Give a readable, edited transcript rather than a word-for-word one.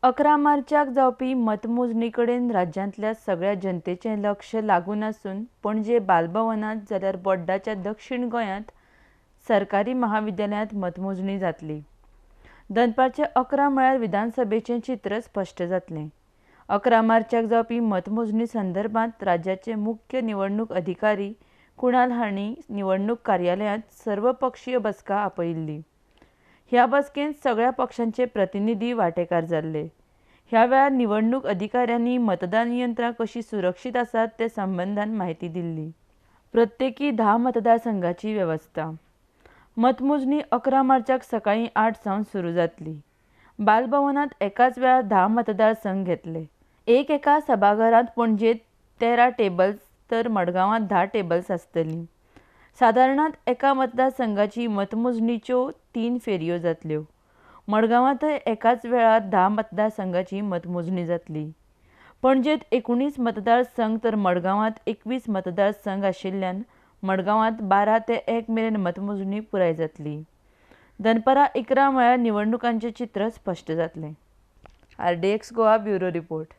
11 मार्चाक जावपी मतमोजणी कडेन राज्यांतल्या सगळ्या जनतेचें लक्ष लागून आसून पणजे बालभवनांत जाल्यार बोड्डाच्या दक्षिण गोंयांत सरकारी महाविद्यालयांत मतमोजणी जातली। दनपारचे 11 म्हळ्यार विधानसभेचें चित्र स्पश्ट जातलें। 11 मार्चाक जावपी मतमोजणी संदर्भांत राज्याचे मुख्य निवडणूक अधिकारी कुणाल हांणी निवडणूक कार्यालयांत सर्वपक्षीय बसका आपयिल्ली। ह्या बसकेंत सगळ्या पक्षांचे प्रतिनिधी वांटेकार जाल्ले। ह्या वेळार निवडणूक अधिकाऱ्यांनी मतदान यंत्रां कशी सुरक्षीत आसात ते संबंदान माहिती दिल्ली। प्रत्येकी 10 मतदारसंघाची वेवस्था। मतमोजणी 11 मार्चाक सकाळीं 8 सावन सुरू जातली। बालभवनांत एकाच वेळार 10 मतदारसंघ घेतले। एका सभाघरांत पणजेत 13 टेबल्स तर मडगांवांत 10 टेबल्स आसतलीं। सादारणांत एका मतदारसंघाची मतमोजणीच्यो 3 फेरयो जातल्यो। मडगांवांतय एकाच वेळार 10 मतदारसंघाची मतमोजणी जातली। पणजेत 19 मतदारसंघ तर मडगांवांत 21 मतदारसंघ आशिल्ल्यान मडगांवांत 12 ते 1 मेरेन मतमोजणी पुराय जातली। दनपारां 11 म्हळ्यार निवडणुकांचें चित्र स्पश्ट जातलें। RDX गोवा ब्युरो रिपोर्ट।